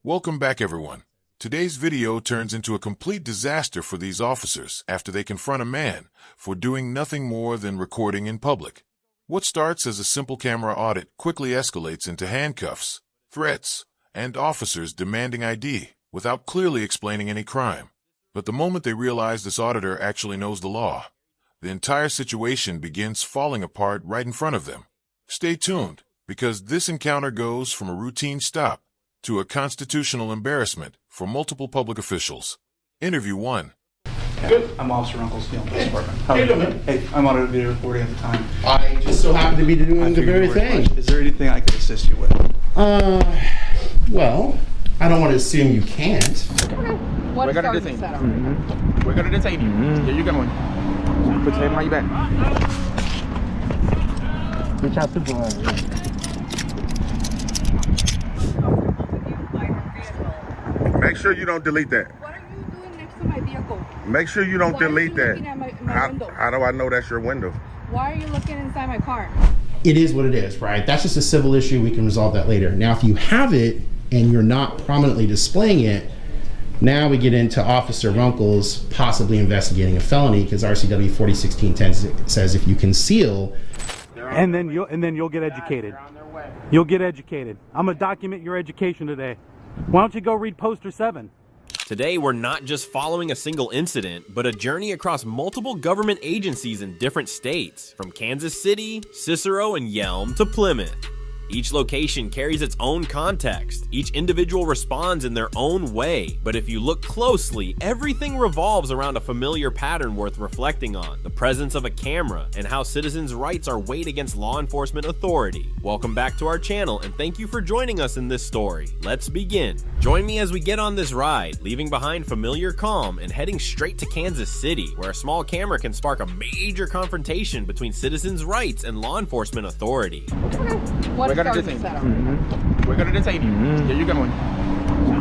Welcome back, everyone. Today's video turns into a complete disaster for these officers after they confront a man for doing nothing more than recording in public. What starts as a simple camera audit quickly escalates into handcuffs, threats, and officers demanding ID without clearly explaining any crime. But the moment they realize this auditor actually knows the law, the entire situation begins falling apart right in front of them. Stay tuned, because this encounter goes from a routine stop to a constitutional embarrassment for multiple public officials. Interview 1. Good. I'm Officer Uncle's Police Department. How are you doing? Hey, I'm on a video recording at the time. I just so happen to be doing the very thing. Is there anything I could assist you with? Well, I don't want to assume you can't. We're gonna detain you. We're gonna detain you. Here you going. Put your hand on your back. Good job, supervisor. Make sure you don't delete that. What are you doing next to my vehicle? Make sure you don't delete that. My window? How do I know that's your window? Why are you looking inside my car? It is what it is, right? That's just a civil issue. We can resolve that later. Now, if you have it and you're not prominently displaying it, now we get into Officer Runkle's possibly investigating a felony, because RCW 401610 says if you conceal, and then you'll get educated. You'll get educated. I'm gonna document your education today. Why don't you go read poster 7? Today, we're not just following a single incident, but a journey across multiple government agencies in different states, from Kansas City, Cicero, and Yelm to Plymouth. Each location carries its own context. Each individual responds in their own way. But if you look closely, everything revolves around a familiar pattern worth reflecting on: the presence of a camera and how citizens' rights are weighed against law enforcement authority. Welcome back to our channel, and thank you for joining us in this story. Let's begin. Join me as we get on this ride, leaving behind familiar calm and heading straight to Kansas City, where a small camera can spark a major confrontation between citizens' rights and law enforcement authority. What We're gonna detain you. We're gonna detain you. Here you going.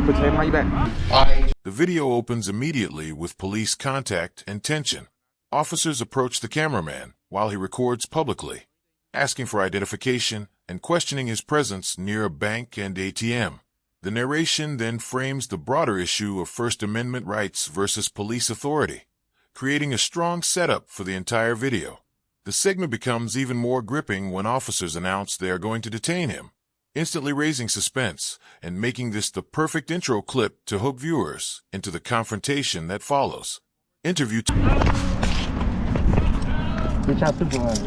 Put your hand on your back. The video opens immediately with police contact and tension. Officers approach the cameraman while he records publicly, asking for identification and questioning his presence near a bank and ATM. The narration then frames the broader issue of First Amendment rights versus police authority, creating a strong setup for the entire video. The segment becomes even more gripping when officers announce they are going to detain him, instantly raising suspense and making this the perfect intro clip to hook viewers into the confrontation that follows. Interview 2. good job, supervisor.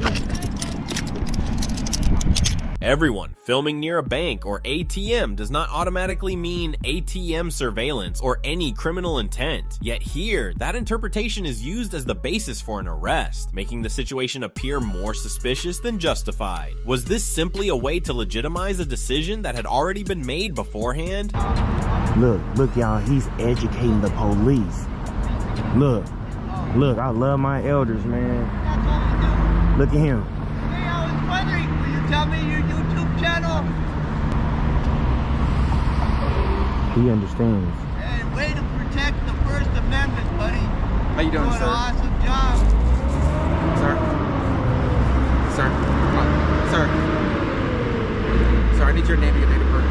Everyone filming near a bank or ATM does not automatically mean ATM surveillance or any criminal intent. Yet here, that interpretation is used as the basis for an arrest, making the situation appear more suspicious than justified. Was this simply a way to legitimize a decision that had already been made beforehand? Look, y'all, he's educating the police. Look, I love my elders, man. Look at him. Hey, I was wondering, will you tell me your YouTube channel? He understands. Hey, way to protect the First Amendment, buddy. How you doing, sir? An awesome job. Sir? Sir? Come on. Sir? Sir, I need your name and your date of birth.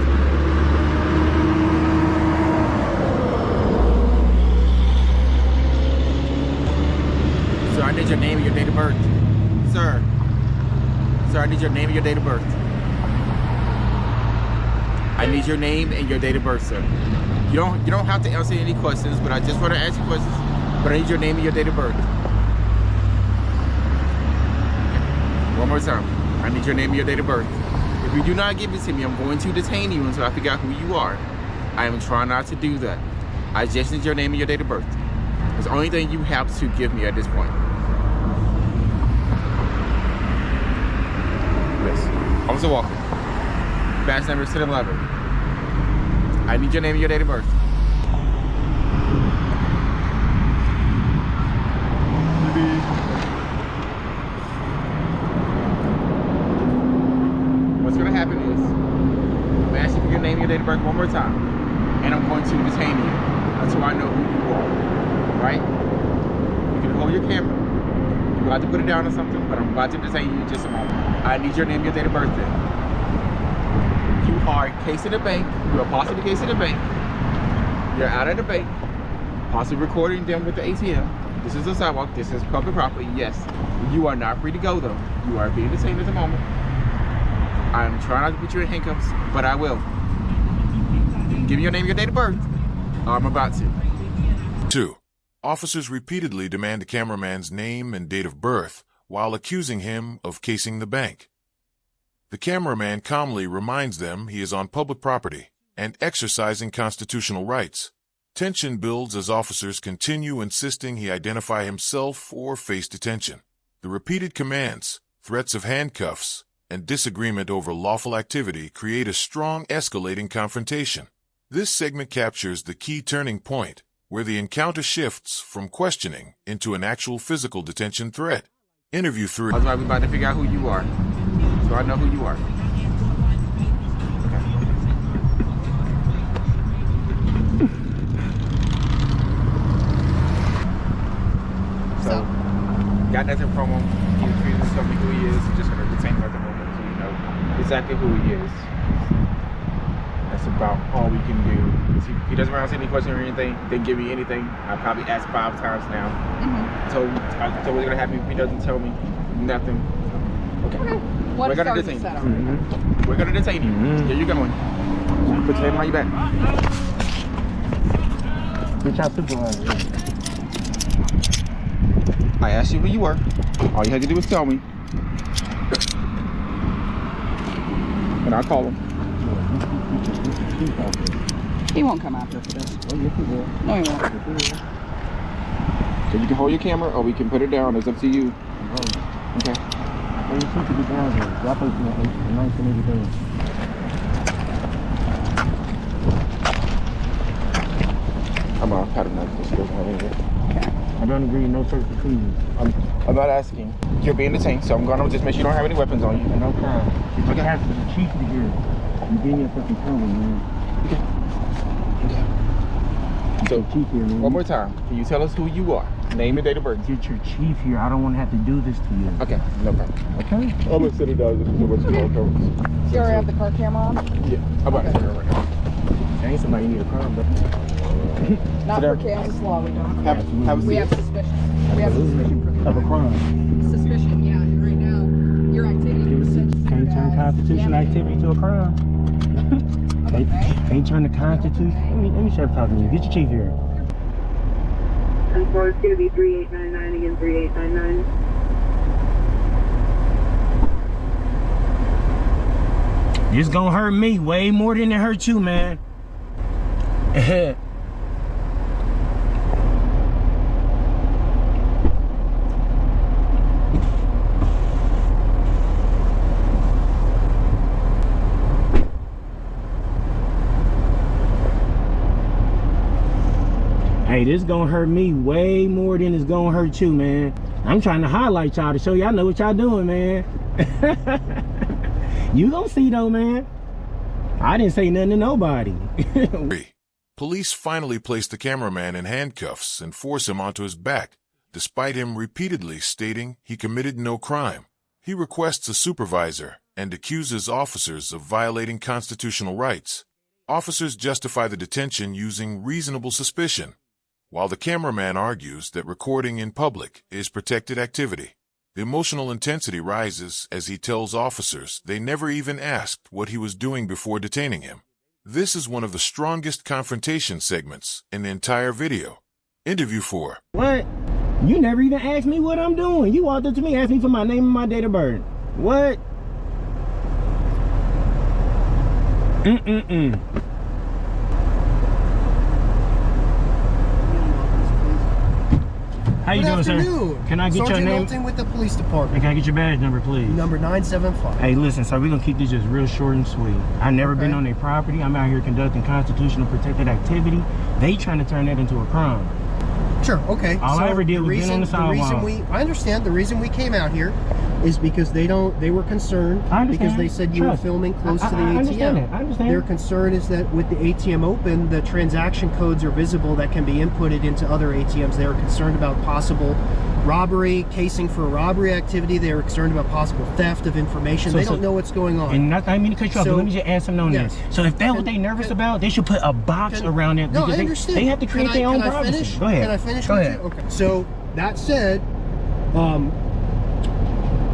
Sir, I need your name and your date of birth. Sir. Sir, I need your name and your date of birth. I need your name and your date of birth, sir. You don't have to answer any questions, but I just want to ask you questions. But I need your name and your date of birth. One more time. I need your name and your date of birth. If you do not give it to me, I'm going to detain you until I figure out who you are. I am trying not to do that. I just need your name and your date of birth. It's the only thing you have to give me at this point. Yes. Officer Walker. Badge number 711. I need your name and your date of birth. What's going to happen is, I'm going to ask you for your name and your date of birth one more time, and I'm going to detain you until I know who you are, right? You can hold your camera. You're about to put it down or something, but I'm about to detain you in just a moment. I need your name and your date of birth then. You are casing the bank. You are possibly casing the bank. You're out of the bank. Possibly recording them with the ATM. This is a sidewalk. This is public property. Yes. You are not free to go though. You are being detained at the moment. I'm trying not to put you in handcuffs, but I will. Give me your name, your date of birth. I'm about to. 2. Officers repeatedly demand the cameraman's name and date of birth while accusing him of casing the bank. The cameraman calmly reminds them he is on public property and exercising constitutional rights. Tension builds as officers continue insisting he identify himself or face detention. The repeated commands, threats of handcuffs, and disagreement over lawful activity create a strong escalating confrontation. This segment captures the key turning point, where the encounter shifts from questioning into an actual physical detention threat. Interview 3. That's why we're about to figure out who you are. So I know who you are. So, got nothing from him. He was free to tell me who he is. He's just going to detain him at the moment so you know exactly who he is. That's about all we can do. He doesn't ask any questions or anything. Didn't give me anything. I probably asked 5 times now. So I told what's going to happen if he doesn't tell me nothing. Okay. We're going to detain you. We're going to detain you. Here you're going. Put your hand behind your back. Good job, supervisor. I asked you who you were. All you had to do was tell me. And I'll call him. He won't come after for this. Oh, yes, he will. No, he won't. So you can hold your camera or we can put it down. It's up to you. Okay. Well, you seem to be down here. Y'all supposed to be in 1983. I'm gonna pat him next. He doesn't have anything. I don't agree, no search for treason. I'm not asking. You're being detained, so I'm gonna just make sure you don't have any weapons on you. No crime. If you have the chief to hear, you being your fucking trouble, man. So, chief here, man. one more time. Can you tell us who you are? Name and date of birth. Get your chief here. I don't want to have to do this to you. Okay, no problem. Okay? I'm gonna sit it down just so much more coverage. You already have the car camera on? Yeah, I'm about to put it right now. That ain't somebody you need a crime, but Not for Kansas law, we don't. Have a We seat. have suspicion. We have suspicion of a crime. Suspicion, yeah. And right now, your activity was such. Can't turn constitutional activity to a crime. Can't turn the Constitution. Let me start talking to you. Get your chief here. And so it's going to be 3899 again, 3899. This gonna hurt me way more than it hurt you, man. Hey, this gonna hurt me way more than it's gonna hurt you, man. I'm trying to highlight y'all to show y'all know what y'all doing, man. You gonna see though, man. I didn't say nothing to nobody. 3. Police finally place the cameraman in handcuffs and force him onto his back, despite him repeatedly stating he committed no crime. He requests a supervisor and accuses officers of violating constitutional rights. Officers justify the detention using reasonable suspicion, while the cameraman argues that recording in public is protected activity. The emotional intensity rises as he tells officers they never even asked what he was doing before detaining him. This is one of the strongest confrontation segments in the entire video. Interview 4. What? You never even asked me what I'm doing. You walked up to me, asked me for my name and my date of birth. What? How you doing, sir? Can I get your name? Milton with the police department. Can I get your badge number, please? Number 975. Hey, listen, sir, we're gonna keep this just real short and sweet. I've never been on their property. I'm out here conducting constitutional protected activity. They trying to turn that into a crime. Sure, okay. All I ever did was get on the sidewalk. I understand. The reason we came out here is because they were concerned because they said you were filming close to the ATM. I understand. Their concern is that with the ATM open, the transaction codes are visible that can be inputted into other ATMs. They were concerned about possible robbery, casing for robbery activity. They were concerned about possible theft of information. They don't know what's going on. And not, I mean to cut you off, but let me just add something on yes. there. So if that's what they're nervous about, they should put a box around it. No, because I understand. They have to create their own privacy. Go ahead. Can I finish Go with ahead. you? Okay. So that said,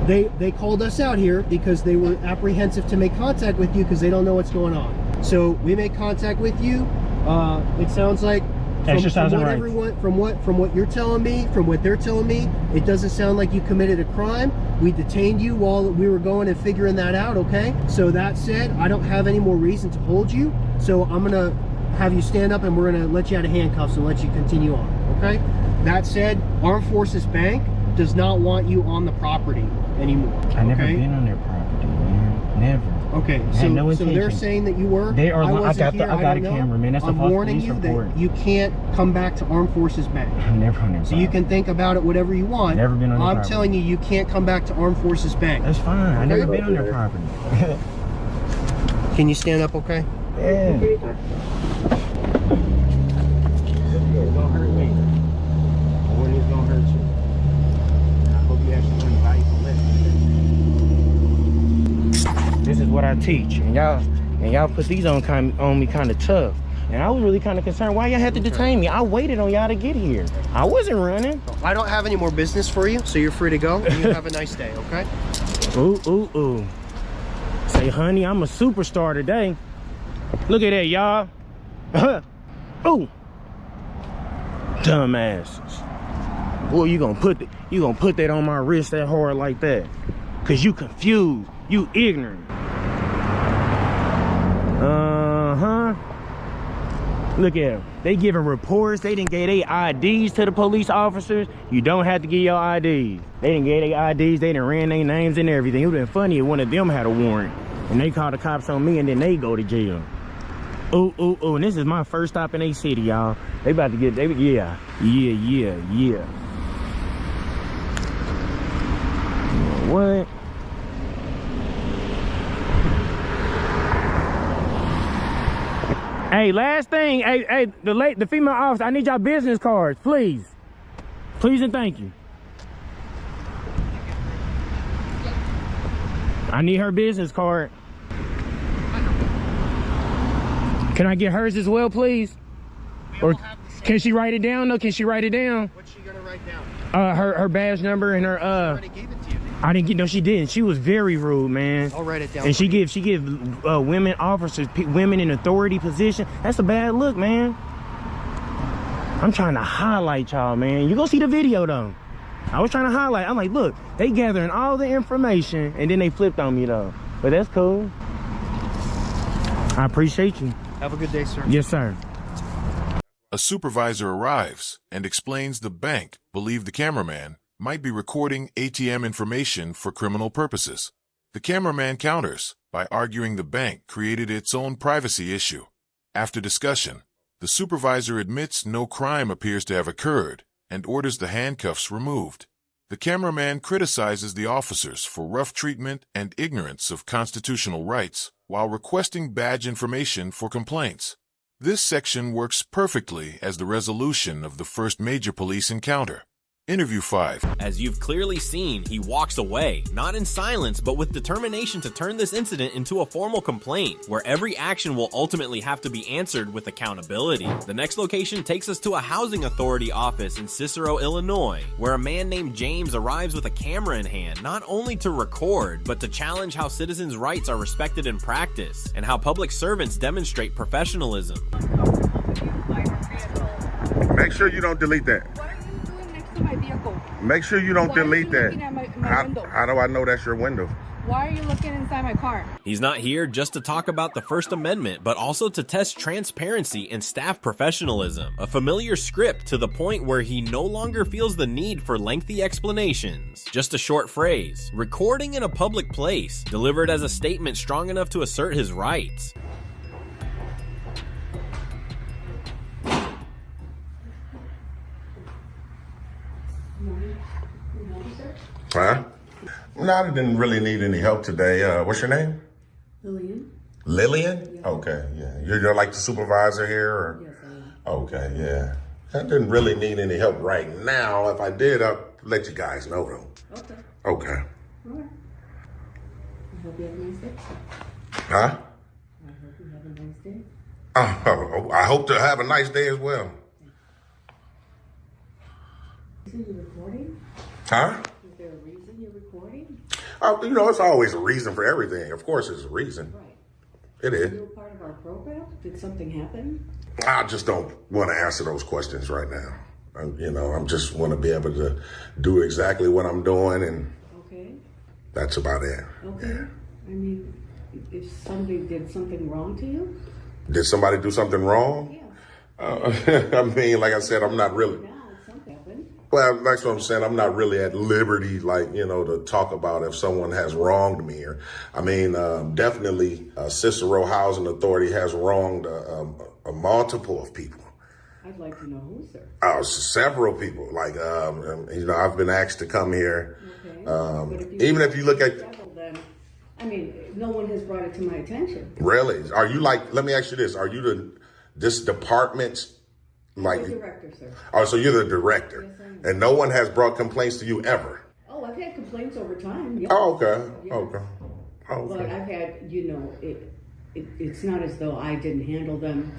they called us out here because they were apprehensive to make contact with you because they don't know what's going on. So we make contact with you. It sounds like from what you're telling me, from what they're telling me, it doesn't sound like you committed a crime. We detained you while we were going and figuring that out, okay? So that said, I don't have any more reason to hold you. So I'm gonna have you stand up and we're gonna let you out of handcuffs and let you continue on, okay? That said, Armed Forces Bank does not want you on the property anymore. I never been on their property, man. Never. Okay, so they're saying that you were. They are. I got a know. camera, man. That's I'm a false warning police you report. that you can't come back to Armed Forces Bank. I'm never on their So you can think about it whatever you want. Never been on their property. I'm telling you, you can't come back to Armed Forces Bank. That's fine. I never been on their property. Can you stand up, okay? Yeah. It's gonna hurt me. When it's gonna hurt you. I hope you actually learn valuable lessons. This is what I teach, and y'all put these on me kind of tough. And I was really kind of concerned why y'all had to detain me. I waited on y'all to get here. I wasn't running. I don't have any more business for you, so you're free to go. And you have a nice day, okay? Ooh, ooh, ooh. Say, honey, I'm a superstar today. Look at that, y'all. Ooh. Dumbasses. Boy, you gonna put that on my wrist that hard like that? Cause you confused. You ignorant. Look at them. They giving reports. They didn't give their IDs to the police officers. You don't have to give your IDs. They didn't give their IDs. They didn't ran their names and everything. It would have been funny if one of them had a warrant and they called the cops on me and then they go to jail. Ooh, ooh, ooh. And this is my first stop in a city, y'all. They about to get, yeah. What? Hey, last thing, hey, the female officer, I need y'all business cards, please. Please and thank you. I need her business card. Can I get hers as well, please? Or can she write it down? No, can she write it down? What's she gonna write down? Her badge number and her I already gave it to you. I didn't get, no, she didn't. She was very rude, man. I'll write it down. And she give women officers, women in authority position. That's a bad look, man. I'm trying to highlight y'all, man. You go see the video though. I was trying to highlight. I'm like, look, they gathering all the information and then they flipped on me though. But that's cool. I appreciate you. Have a good day, sir. Yes, sir. A supervisor arrives and explains the bank believed the cameraman might be recording ATM information for criminal purposes. The cameraman counters by arguing the bank created its own privacy issue. After discussion, the supervisor admits no crime appears to have occurred and orders the handcuffs removed. The cameraman criticizes the officers for rough treatment and ignorance of constitutional rights while requesting badge information for complaints. This section works perfectly as the resolution of the first major police encounter. Interview 5. As you've clearly seen, he walks away, not in silence, but with determination to turn this incident into a formal complaint, where every action will ultimately have to be answered with accountability. The next location takes us to a housing authority office in Cicero, Illinois, where a man named James arrives with a camera in hand, not only to record, but to challenge how citizens' rights are respected in practice, and how public servants demonstrate professionalism. Make sure you don't delete that. My vehicle. Make sure you don't delete that. How do I know that's your window? Why are you looking inside my car? He's not here just to talk about the First Amendment, but also to test transparency and staff professionalism. A familiar script to the point where he no longer feels the need for lengthy explanations. Just a short phrase, recording in a public place, delivered as a statement strong enough to assert his rights. Huh? No, I didn't really need any help today. What's your name? Lillian. Lillian? Yeah. Okay, yeah. You're like the supervisor here? Or? Yes, I am. Okay, yeah. I didn't really need any help right now. If I did, I'd let you guys know, though. Okay. Okay. All right. I hope you have a nice day. Huh? I hope you have a nice day. I hope to have a nice day as well. Is you recording? Huh? Is there a reason you're recording? You know, it's always a reason for everything. Of course, there's a reason. Right. It is. You're part of our program? Did something happen? I just don't want to answer those questions right now. I'm just want to be able to do exactly what I'm doing, and okay. That's about it. Okay. Yeah. I mean, if somebody did something wrong to you? Did somebody do something wrong? Yeah. I mean, like I said, I'm not really. Now, something happened. Well, that's what I'm saying. I'm not really at liberty, to talk about if someone has wronged me. Definitely, Cicero Housing Authority has wronged a multiple of people. I'd like to know who, sir. Several people. I've been asked to come here. Okay. Even if you look at. No one has brought it to my attention. Really? Are you let me ask you this. Are you this department's I'm the director, sir. Oh, so you're the director. Yes, I am. And no one has brought complaints to you ever? Oh, I've had complaints over time. Yeah. Oh, okay. Yeah. Okay. But I've had, it's not as though I didn't handle them.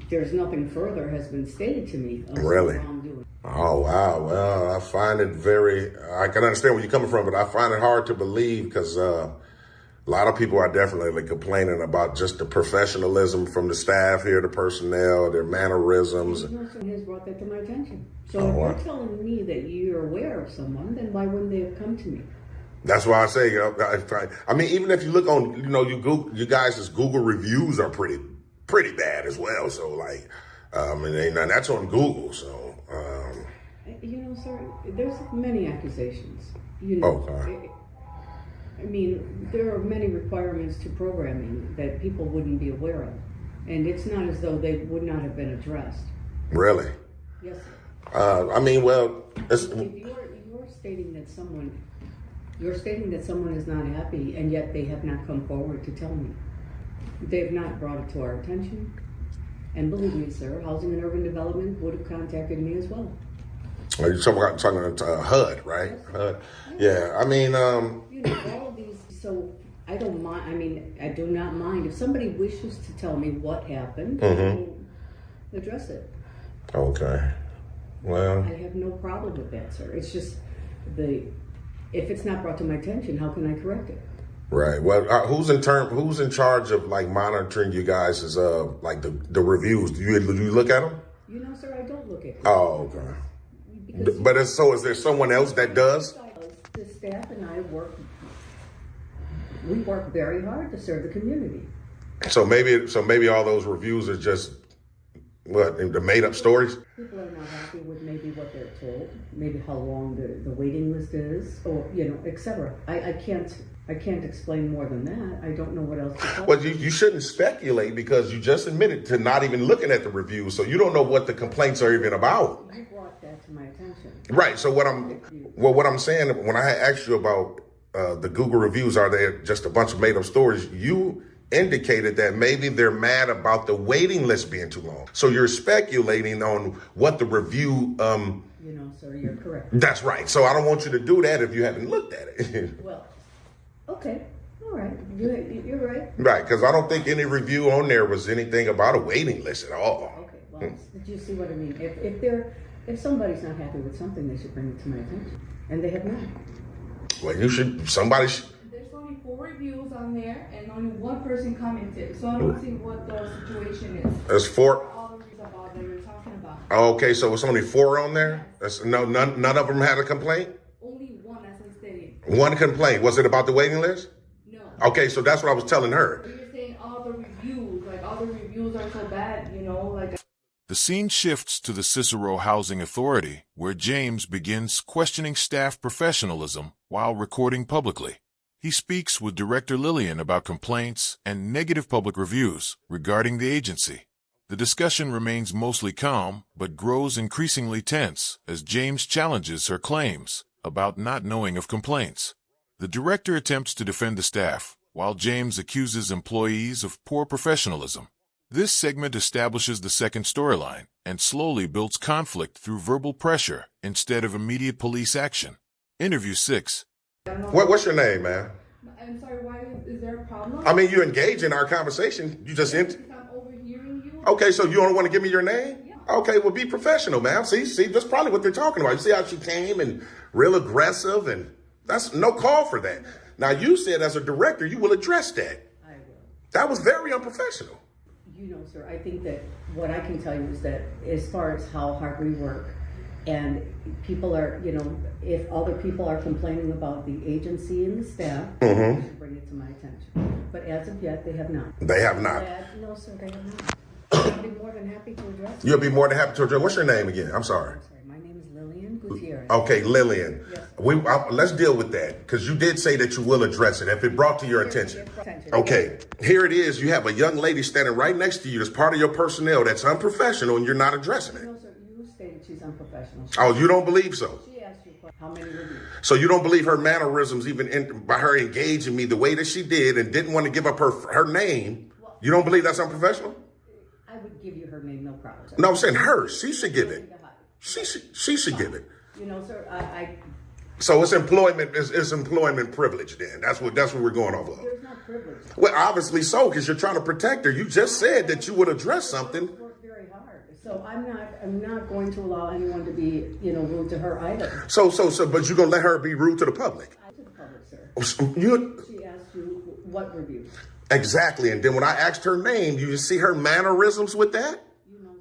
There's nothing further has been stated to me. Really? Wrongdoing. Oh, wow. Well, I find it I can understand where you're coming from, but I find it hard to believe because a lot of people are definitely complaining about just the professionalism from the staff here, the personnel, their mannerisms. Someone has brought that to my attention. So if you're telling me that you're aware of someone, then why wouldn't they have come to me? That's why I say, even if you look on, you guys' Google reviews are pretty bad as well. So and that's on Google. So, sir, there's many accusations. Okay. There are many requirements to programming that people wouldn't be aware of. And it's not as though they would not have been addressed. Really? Yes, sir. If you're stating that someone is not happy, and yet they have not come forward to tell me. They have not brought it to our attention. And believe me, sir, Housing and Urban Development would have contacted me as well. Are you talking about HUD, right? Yes. HUD. Yeah, all of these, so I don't mind, I do not mind. If somebody wishes to tell me what happened, I'll address it. Okay. Well. I have no problem with that, sir. It's just if it's not brought to my attention, how can I correct it? Right. Well, who's in charge of monitoring you guys' the reviews? Do you look at them? Sir, I don't look at them. Oh, okay. But is there someone else that does? The staff and I work very hard to serve the community. So maybe all those reviews are just the made up stories? People are not happy with maybe what they're told, maybe how long the waiting list is, or etc. I can't explain more than that. I don't know what else to tell. Well, you shouldn't speculate because you just admitted to not even looking at the reviews, so you don't know what the complaints are even about. You brought that to my attention. Right. So what I'm saying, when I asked you about the Google reviews, are they just a bunch of made up stories? You indicated that maybe they're mad about the waiting list being too long. So you're speculating on what the review. Sir, you're correct. That's right. So I don't want you to do that if you haven't looked at it. Well. Okay, all right, you're right. Right, because I don't think any review on there was anything about a waiting list at all. Okay, well, did you see what I mean? If somebody's not happy with something, they should bring it to my attention, and they have not. Well, somebody should. There's only 4 reviews on there, and only 1 person commented, so I don't see what the situation is. There's 4. All the reasons about that you're talking about. Okay, so it's only 4 on there? None of them had a complaint? Only 1, as I stated. 1 complaint. Was it about the waiting list? No. Okay, so that's what I was telling her. You're saying all the reviews are so bad, The scene shifts to the Cicero Housing Authority, where James begins questioning staff professionalism while recording publicly. He speaks with Director Lillian about complaints and negative public reviews regarding the agency. The discussion remains mostly calm, but grows increasingly tense as James challenges her claims about not knowing of complaints. The director attempts to defend the staff, while James accuses employees of poor professionalism. This segment establishes the second storyline and slowly builds conflict through verbal pressure instead of immediate police action. Interview 6. What's your name, man? I'm sorry, why is there a problem? I mean, you engage in our conversation. You just... Because I'm overhearing you. Okay, so you don't want to give me your name? Yeah. Okay, well, be professional, man. See, that's probably what they're talking about. You see how she came and real aggressive, and that's no call for that. Now, you said as a director, you will address that. I will. That was very unprofessional. You know, sir, I think that what I can tell you is that as far as how hard we work, and people are, you know, if other people are complaining about the agency and the staff, they should bring it to my attention. But as of yet, they have not. They have not. No, sir, they have not. I'll be more than happy to address it. You'll be more than happy to address. What's your name again? I'm sorry. My name is Lillian Gutierrez. Okay, Lillian. Yes. Let's deal with that, because you did say that you will address it if it brought to your attention. Okay, here it is. You have a young lady standing right next to you that's part of your personnel that's unprofessional, and you're not addressing it. No, sir, you stated she's unprofessional. Oh, you don't believe so? She asked you how many reviews. So you don't believe her mannerisms, even by her engaging me the way that she did and didn't want to give up her name? Well, you don't believe that's unprofessional? I would give you her name, no problem. Sir. No, I'm saying her. She should give it. She should give it. You know, sir, So it's employment. It's employment privilege. Then that's what we're going off of. There's not privilege. Well, obviously so, because you're trying to protect her. You just said that you would address something. Work very hard. So I'm not going to allow anyone to be, you know, rude to her either. So, but you're gonna let her be rude to the public? To the public, sir. She asked you what review. Exactly, and then when I asked her name, you see her mannerisms with that?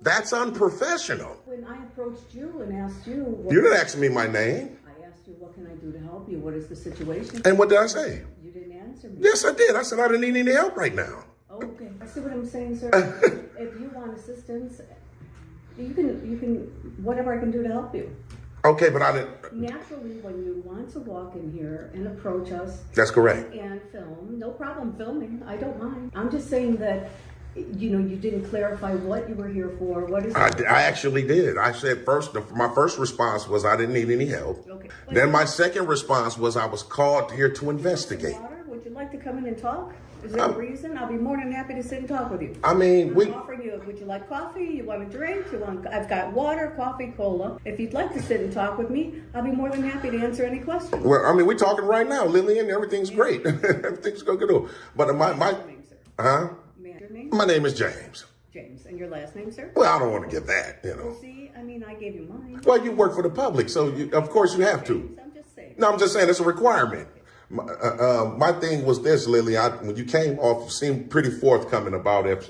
That's unprofessional. When I approached you and asked you... You didn't ask me my name. I asked you, what can I do to help you? What is the situation? And what did I say? You didn't answer me. Yes, I did. I said I didn't need any help right now. Oh, okay. I see what I'm saying, sir. If you want assistance, you can, whatever I can do to help you. Okay, but I didn't... Naturally, when you want to walk in here and approach us... That's correct. And film, no problem filming. I don't mind. I'm just saying that, you know, you didn't clarify what you were here for. What is... I actually did. I said my first response was I didn't need any help. Okay. Then my second response was I was called here to investigate. Would you like to come in and talk? Is there a reason? I'll be more than happy to sit and talk with you. I mean, I'm offering you, would you like coffee? You want a drink? I've got water, coffee, cola. If you'd like to sit and talk with me, I'll be more than happy to answer any questions. Well, I mean, we're talking right now, Lillian. Everything's great. Everything's going good. But my name, sir? Your name? My name is James. James. And your last name, sir? Well, I don't want to give that, you know. Well, see, I mean, I gave you mine. Well, you work for the public, so of course you have to. I'm just saying. No, I'm just saying it's a requirement. My thing was this, Lily. When you came off, you seemed pretty forthcoming about if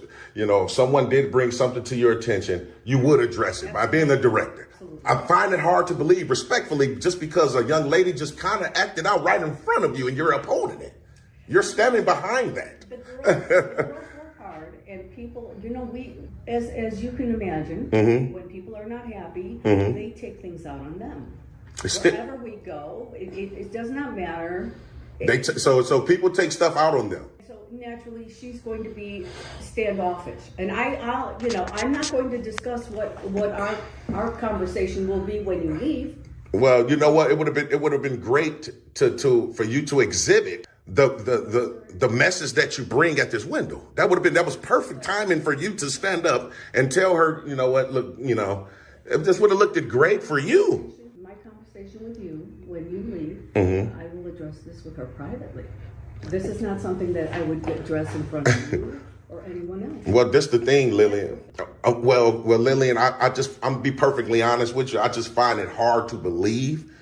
someone did bring something to your attention, you would address it by being the director. Absolutely. I find it hard to believe, respectfully, just because a young lady just kind of acted out right in front of you and you're upholding it. You're standing behind that. The girls work hard, and people, we, as you can imagine, when people are not happy, they take things out on them. Wherever we go, it does not matter. So people take stuff out on them. So naturally, she's going to be standoffish, and I'm not going to discuss what our conversation will be when you leave. Well, you know what? It would have been great for you to exhibit the message that you bring at this window. That was perfect timing for you to stand up and tell her, you know what? Look, this would have looked great for you. My conversation with you when you leave, I will address this with her privately. This is not something that I would address in front of you or anyone else. Well, this the thing, Lillian. Well, Lillian, I'm gonna be perfectly honest with you. I just find it hard to believe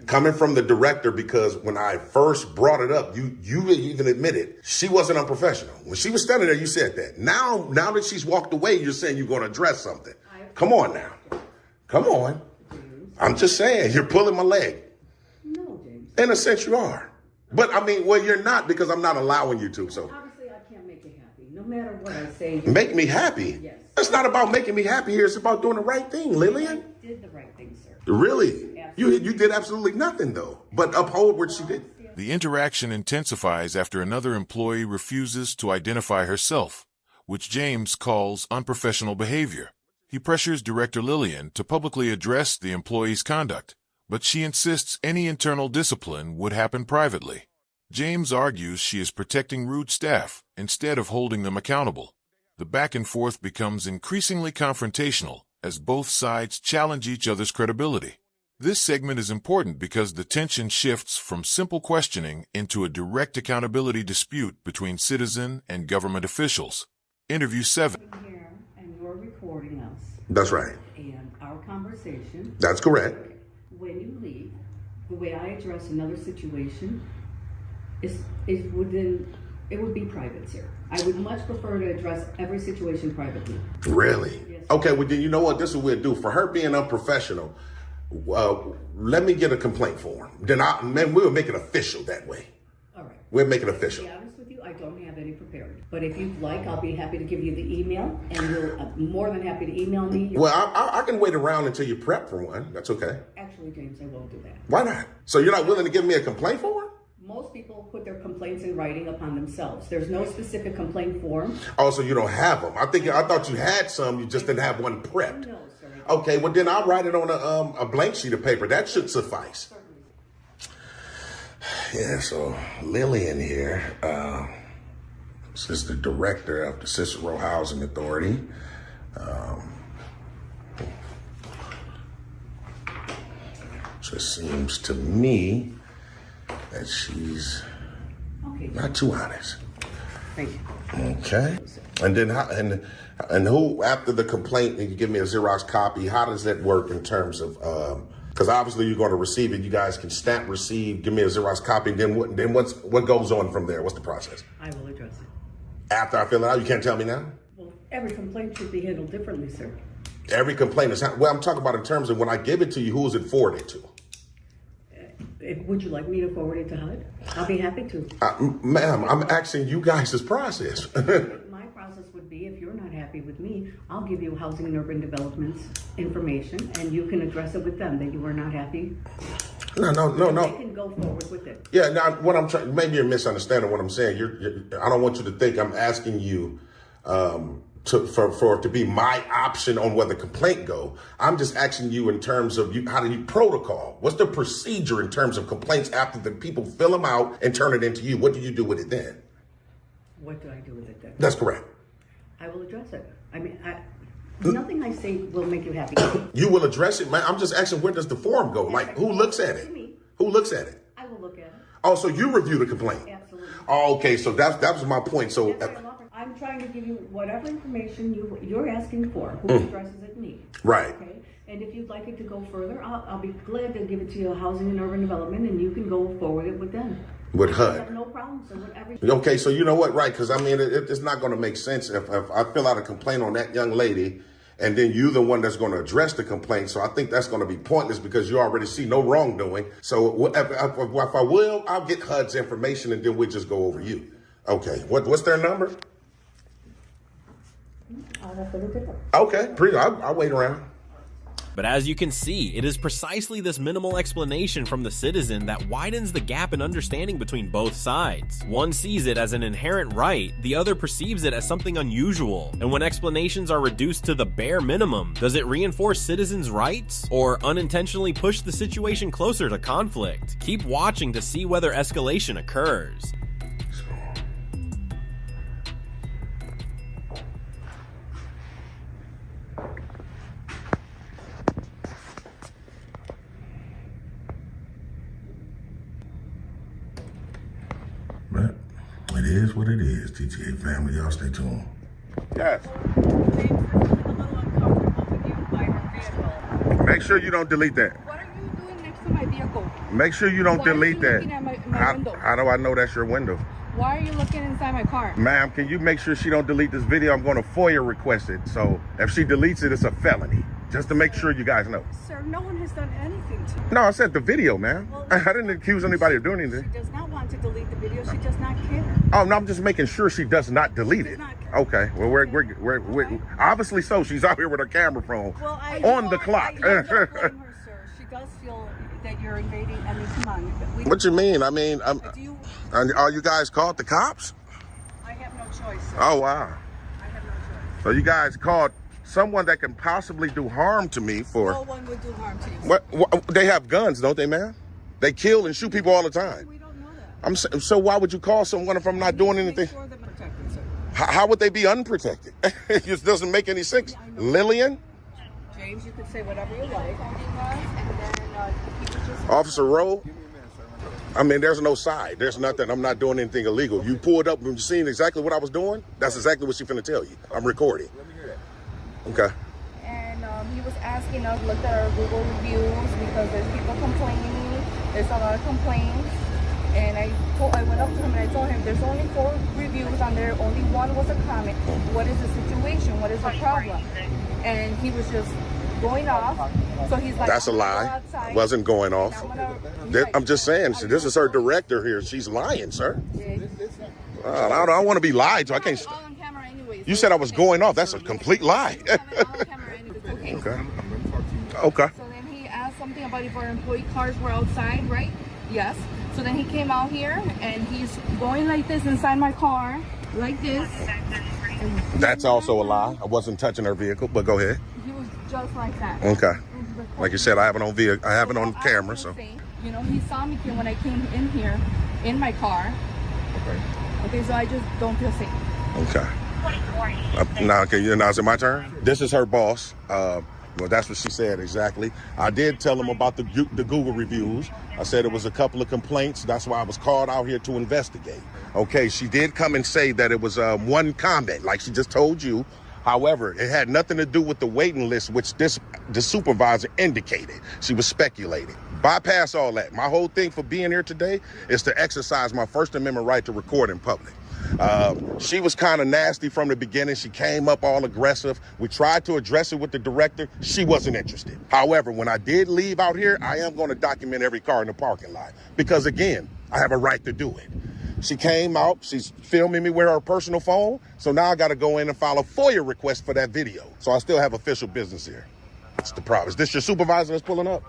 coming from the director, because when I first brought it up, you even admitted she wasn't unprofessional. When she was standing there, you said that. Now that she's walked away, you're saying you're going to address something. Come on now. Come on. I'm just saying, you're pulling my leg. No, James. In a sense, you are. But I mean, well, you're not, because I'm not allowing you to. So obviously, I can't make you happy. No matter what I say. Make me happy? Yes. It's not about making me happy here. It's about doing the right thing, Lillian. I did the right thing, sir. Really? You did absolutely nothing, though, but uphold what she did. The interaction intensifies after another employee refuses to identify herself, which James calls unprofessional behavior. He pressures Director Lillian to publicly address the employee's conduct, but she insists any internal discipline would happen privately. James argues she is protecting rude staff instead of holding them accountable. the back and forth becomes increasingly confrontational as both sides challenge each other's credibility. This segment is important because the tension shifts from simple questioning into a direct accountability dispute between citizen and government officials. Interview 7. Here, and you're recording us. That's right. And our conversation. That's correct. When you leave, the way I address another situation is within. It would be private, sir. I would much prefer to address every situation privately. Really? Yes. Okay, well then you know what? This is what we'll do. For her being unprofessional, let me get a complaint form. Then we'll make it official that way. All right. We'll make it official. To be honest with you, I don't have any prepared. But if you'd like, I'll be happy to give you the email, and you're more than happy to email me. Well, I can wait around until you prep for one. That's okay. Actually, James, I won't do that. Why not? So you're not willing to give me a complaint form? Most people put their complaints in writing upon themselves. There's no specific complaint form. Oh, so you don't have them. I thought you had some, you just didn't have one prepped. No, sir. Okay, well then I'll write it on a blank sheet of paper. That should suffice. Yeah, so Lillian here, this is the director of the Cicero Housing Authority. Just seems to me that she's not too honest. Thank you. Okay. And then and who, after the complaint, and you give me a Xerox copy, how does that work in terms of, because obviously you're going to receive it. You guys can stamp receive, give me a Xerox copy, and then what goes on from there? What's the process? I will address it. After I fill it out, you can't tell me now? Well, every complaint should be handled differently, sir. Every complaint is, well, I'm talking about in terms of when I give it to you, who is it forwarded to? Would you like me to forward it to HUD? I'll be happy to. Ma'am, I'm asking you guys' process. My process would be, if you're not happy with me, I'll give you Housing and Urban Development's information, and you can address it with them that you are not happy. No. They can go forward with it. Yeah, now what I'm trying, maybe you're misunderstanding what I'm saying. I don't want you to think I'm asking you for it to be my option on where the complaint go. I'm just asking you in terms of how do you protocol? What's the procedure in terms of complaints after the people fill them out and turn it into you? What do you do with it then? What do I do with it then? That's correct. I will address it. I mean, nothing I say will make you happy. You will address it, man. I'm just asking, where does the form go? Like, who looks at it? Who looks at it? I will look at it. Oh, so you review the complaint? Absolutely. Oh, okay. So that was my point. So. Yes, I'm trying to give you whatever information you're asking for. Who addresses it? Me. Right. Okay. And if you'd like it to go further, I'll be glad to give it to you, Housing and Urban Development, and you can go forward it with them. With HUD. I have no problem, sir. Whatever. Okay, so you know what? Right, because I mean, it's not going to make sense if I fill out a complaint on that young lady, and then you're the one that's going to address the complaint. So I think that's going to be pointless because you already see no wrongdoing. So if I will, I'll get HUD's information, and then we'll just go over you. Okay. What's their number? I'll have to look it up. Okay, I'll wait around. But as you can see, it is precisely this minimal explanation from the citizen that widens the gap in understanding between both sides. One sees it as an inherent right, the other perceives it as something unusual. And when explanations are reduced to the bare minimum, does it reinforce citizens' rights or unintentionally push the situation closer to conflict? Keep watching to see whether escalation occurs. But it is what it is, TTA family. Y'all stay tuned. Yes. Make sure you don't delete that. What are you doing next to my vehicle? Make sure you don't delete that. Looking at my window? How do I know that's your window? Why are you looking inside my car? Ma'am, can you make sure she don't delete this video? I'm going to FOIA request it. So if she deletes it, it's a felony. Just to make sure you guys know. Sir, no one has done anything to me. No, I said the video, ma'am. Well, I didn't accuse anybody of doing anything. She does not want to delete the video. She does not care. Oh, no, I'm just making sure she does not delete it. Okay, well, we're obviously so. She's out here with her camera phone on the clock. I don't blame her, sir. She does feel that you're invading. I mean, come on. What you mean? I mean, are you guys called the cops? I have no choice, sir. Oh, wow. I have no choice. So you guys called someone that can possibly do harm to me for... No one would do harm to you. What? They have guns, don't they, ma'am? They kill and shoot people all the time. We don't know that. So why would you call someone if I'm not doing anything? Make sure they're protected, sir. How would they be unprotected? It just doesn't make any sense. Lillian? James, you could say whatever you like. Officer Rowe? I mean, there's no side. There's nothing. I'm not doing anything illegal. You pulled up and you seen exactly what I was doing? That's exactly what she's finna tell you. I'm recording. Let me hear that. Okay. And he was asking us to look at our Google reviews because there's people complaining. There's a lot of complaints. And I went up to him and I told him there's only 4 reviews on there. Only 1 was a comment. What is the situation? What is the problem? And he was just going off. So he's like, that's a lie. I wasn't going off. I'm just saying, this is her director here. She's lying, sir. I don't want to be lied to. I can't. You said I was going off. That's a complete lie. Okay. Okay. So then he asked something about if our employee cars were outside, right? Yes. So then he came out here and he's going like this inside my car, like this. That's also a lie. I wasn't touching her vehicle, but go ahead. He was just like that. Okay. Like you said, I have it on I have it on camera, so. You know, he saw me when I came in here in my car. Okay. Okay, so I just don't feel safe. Okay. Now is it my turn? This is her boss. Well, that's what she said exactly. I did tell him about the Google reviews. I said it was a couple of complaints. That's why I was called out here to investigate. Okay, she did come and say that it was one comment, like she just told you. However, it had nothing to do with the waiting list, which the supervisor indicated. She was speculating. Bypass all that. My whole thing for being here today is to exercise my First Amendment right to record in public. She was kind of nasty from the beginning. She came up all aggressive. We tried to address it with the director. She wasn't interested. However, when I did leave out here, I am going to document every car in the parking lot because, again, I have a right to do it. She came out. She's filming me with her personal phone. So now I got to go in and file a FOIA request for that video. So I still have official business here. That's the problem. Is this your supervisor that's pulling up?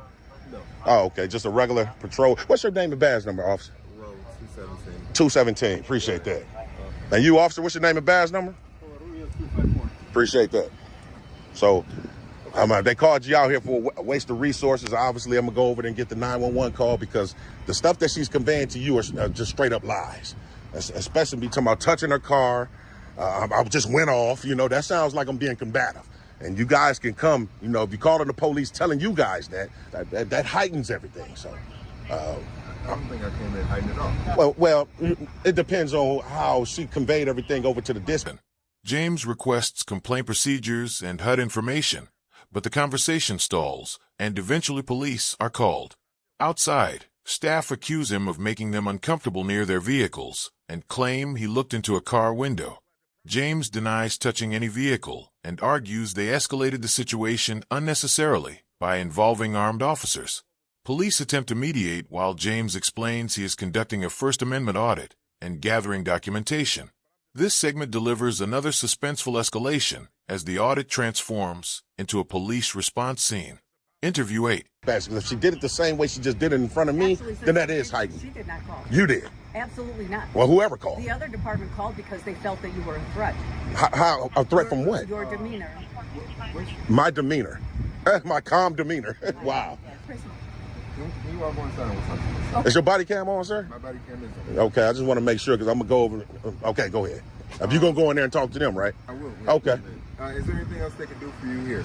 No. Oh, okay. Just a regular patrol. What's your name and badge number, officer? Road 217. 217. Appreciate that. And you, officer, what's your name and badge number? Appreciate that. So they called you out here for a waste of resources. Obviously, I'm going to go over there and get the 911 call because the stuff that she's conveying to you are just straight up lies. Especially be talking about touching her car. I just went off. You know, that sounds like I'm being combative. And you guys can come, you know, if you call in the police telling you guys that heightens everything. So I don't think I came in hiding it all. Well, it depends on how she conveyed everything over to the dispatch. James requests complaint procedures and HUD information, but the conversation stalls, and eventually police are called. Outside, staff accuse him of making them uncomfortable near their vehicles and claim he looked into a car window. James denies touching any vehicle and argues they escalated the situation unnecessarily by involving armed officers. Police attempt to mediate while James explains he is conducting a First Amendment audit and gathering documentation. This segment delivers another suspenseful escalation as the audit transforms into a police response scene. Interview 8. If she did it the same way she just did it in front of me, then that is heightened. She did not call. You did. Absolutely not. Well, whoever called. The other department called because they felt that you were a threat. How a threat from what? Your demeanor. My demeanor. My calm demeanor. Wow. You are going on with something. Is your body cam on, sir? My body cam is on. Okay, I just want to make sure because I'm going to go over. Okay, go ahead. If you're going to go in there and talk to them, right? I will. Okay. Is there anything else they can do for you here?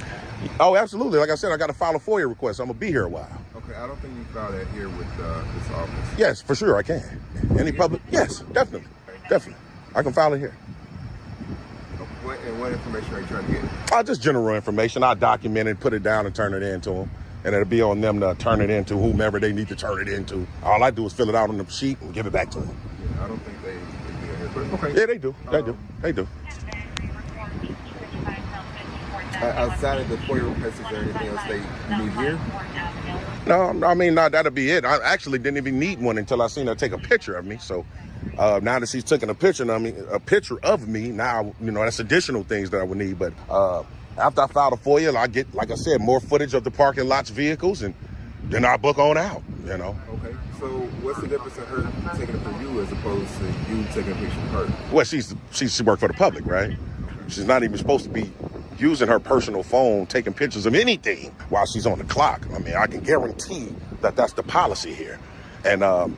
Oh, absolutely. Like I said, I got to file a FOIA request. I'm going to be here a while. Okay, I don't think you filed that here with this office. Yes, for sure I can. Any public? Yes, definitely. Definitely. I can file it here. What information are you trying to get? Just general information. I document it, put it down, and turn it in to them. And it'll be on them to turn it into whomever they need to turn it into. All I do is fill it out on the sheet and give it back to them. Yeah, I don't think they do it here, but okay. Yeah, they do. They do. Outside of the FOIA request, is there anything else they need here? No, I mean, that'll be it. I actually didn't even need one until I seen her take a picture of me. So now that she's taking a picture of me, now, you know, that's additional things that I would need. But after I file the FOIA, I get, like I said, more footage of the parking lot's vehicles, and then I book on out, you know. Okay, so what's the difference in her taking it for you as opposed to you taking a picture of her? Well, she worked for the public, right? She's not even supposed to be using her personal phone, taking pictures of anything while she's on the clock. I mean, I can guarantee that that's the policy here. And I'll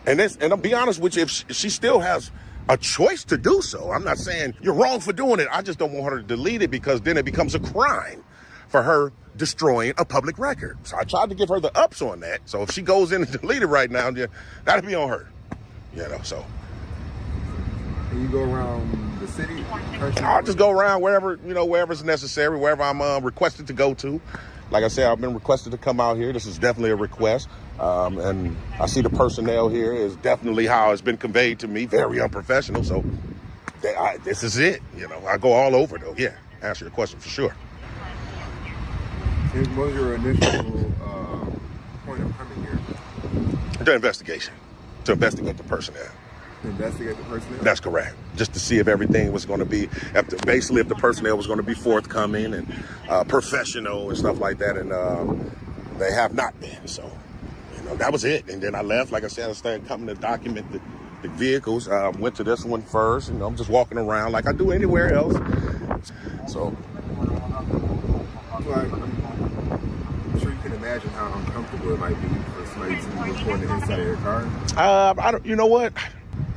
be honest with you, if she still has a choice to do so. I'm not saying you're wrong for doing it. I just don't want her to delete it because then it becomes a crime for her destroying a public record. So I tried to give her the ups on that. So if she goes in and delete it right now, that'll be on her. You know, so. And you go around the city? I'll just go around wherever, you know, wherever's necessary, wherever I'm requested to go to. Like I said, I've been requested to come out here. This is definitely a request. And I see the personnel here is definitely how it's been conveyed to me. Very unprofessional. So this is it. You know, I go all over though. Yeah, answer your question for sure. What was your initial point of coming here? The investigation. To investigate the personnel. To investigate the personnel? That's correct. Just to see if everything was going to be, if the personnel was going to be forthcoming and professional and stuff like that. And they have not been. So, you know, that was it. And then I left. Like I said, I started coming to document the vehicles. Went to this one first. You know, I'm just walking around like I do anywhere else. So. I'm sure you can imagine how uncomfortable it might be for somebody to record the inside of your car. I don't. You know what?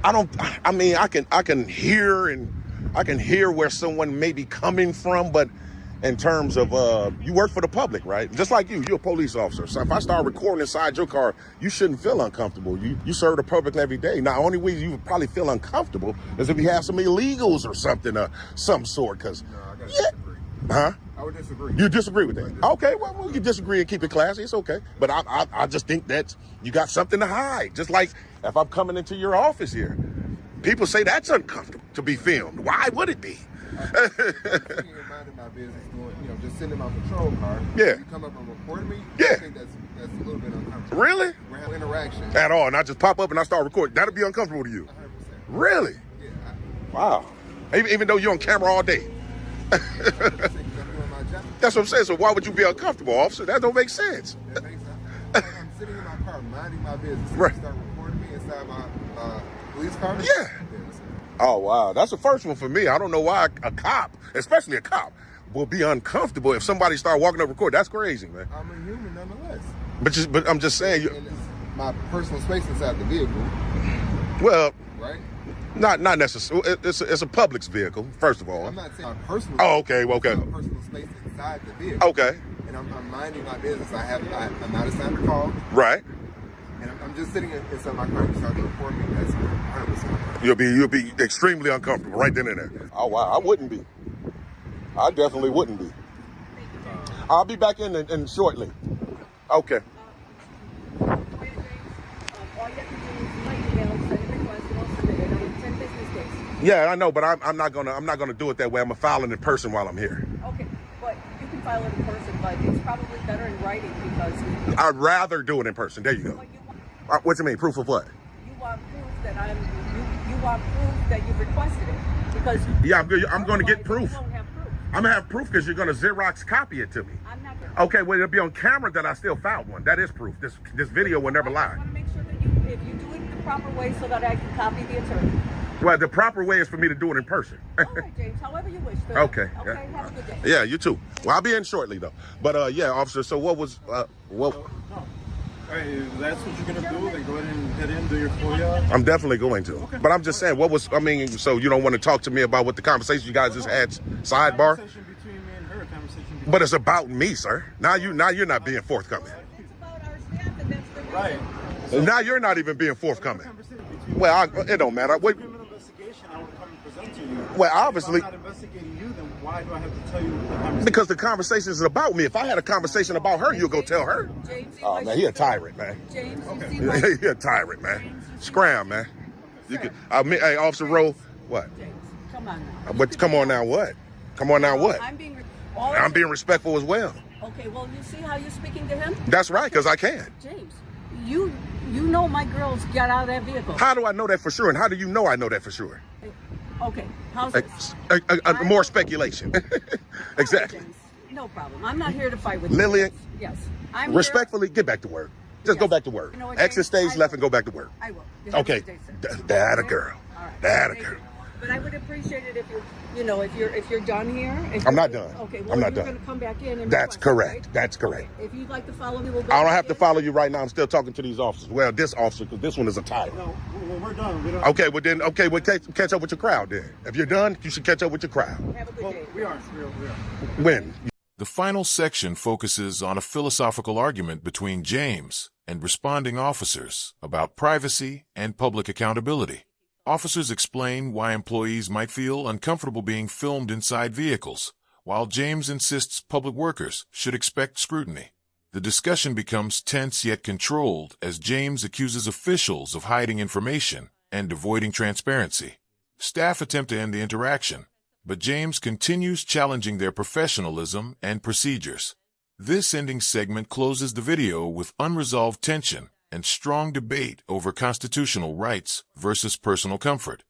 I mean, I can hear where someone may be coming from, but in terms of you work for the public, right? Just like you're a police officer. So if I start recording inside your car, you shouldn't feel uncomfortable. You serve the public every day. Now, the only way you would probably feel uncomfortable is if you have some illegals or something, some sort. Because huh? I would disagree. You disagree with that? Okay, well, we can disagree and keep it classy. It's okay. But I just think that you got something to hide. Just like if I'm coming into your office here, people say that's uncomfortable to be filmed. Why would it be? My business, you know, just sitting in my patrol car. Yeah. You come up and report me. Yeah. I think that's a little bit uncomfortable. Really? We're having interaction. At all, and I just pop up and I start recording. That'll be uncomfortable to you. 100%. Really? Yeah. Wow. Even though you're on camera all day. That's what I'm saying. So why would you be uncomfortable, officer? That don't make sense. That makes sense. I'm sitting in my car minding my business. Right. You start recording me inside my police car? Yeah. Oh, wow. That's the first one for me. I don't know why a cop, especially a cop, will be uncomfortable if somebody start walking up recording. That's crazy, man. I'm a human nonetheless. But I'm just saying. And it's my personal space inside the vehicle. Well. Right? Not necessarily. It's a public's vehicle, first of all. I'm not saying my personal space. Oh, okay. Well, okay. My personal space inside the vehicle. Okay. And I'm minding my business. I'm not assigned to call. Right. And I'm just sitting inside my car. You start to report me. That's 100%. You'll be extremely uncomfortable right then and there. Oh wow, I wouldn't be. I definitely wouldn't be. I'll be back in shortly. Okay. Yeah, I know, but I'm not gonna do it that way. I'm gonna file it in person while I'm here. Okay, but you can file it in person, but it's probably better in writing because I'd rather do it in person. There you go. What you mean? Proof of what? You want proof that you want proof that you've requested it because I'm going to get proof. I'm gonna have proof because you're gonna Xerox copy it to me. I'm not gonna. Okay, well it'll be on camera that I still filed one. That is proof. This video will never lie. I want to make sure that if you do it the proper way so that I can copy the attorney. Well, the proper way is for me to do it in person. All right, James. However you wish. Okay. Okay. Have a good day. Yeah, you too. Well, I'll be in shortly though. But yeah, officer. So what was what? Alright, if that's what you're gonna do, then go ahead and head in, do your FOIA. I'm definitely going to. Okay. But I'm just saying, so you don't want to talk to me about what the conversation you guys just had, sidebar? Conversation between me and her, But it's about me, sir. Now you're not being forthcoming. Right. Now you're not even being forthcoming. Well, it don't matter. Wait. Well, obviously. If I'm not investigating you, then why do I have to tell you the conversation? Because the conversation is about me. If I had a conversation about her, you'll go tell her. Oh man, he a tyrant, man. James, he a tyrant, man. Scram, man. You can. Hey, Officer Rowe, what? James, come on now. But come on now, what? Come on now, what? I'm being respectful as well. Okay, well, you see how you're speaking to him? That's right, because I can. James, you know my girls got out of that vehicle. How do I know that for sure? And how do you know I know that for sure? Okay, how's this? More speculation. Exactly. James, no problem. I'm not here to fight with Lillian. you. Yes. I'm respectfully, get back to work. Just go back to work. You know what, Exit James? stage left and go back to work. I will. Okay. That a girl. All right. That a girl. But I would appreciate it if if you're done here. I'm not done. Okay, well, I'm not you're done. going to come back in and That's request, correct. right? That's correct. Okay. If you'd like to follow me, we'll go. I don't have to follow you right now. I'm still talking to these officers. Well, this officer, because this one is a tyrant. No, when we're done, we don't. Okay, well then, we'll catch up with your crowd then. If you're done, you should catch up with your crowd. Have a good day. We are. When? The final section focuses on a philosophical argument between James and responding officers about privacy and public accountability. Officers explain why employees might feel uncomfortable being filmed inside vehicles, while James insists public workers should expect scrutiny. The discussion becomes tense yet controlled as James accuses officials of hiding information and avoiding transparency. Staff attempt to end the interaction, but James continues challenging their professionalism and procedures. This ending segment closes the video with unresolved tension and strong debate over constitutional rights versus personal comfort.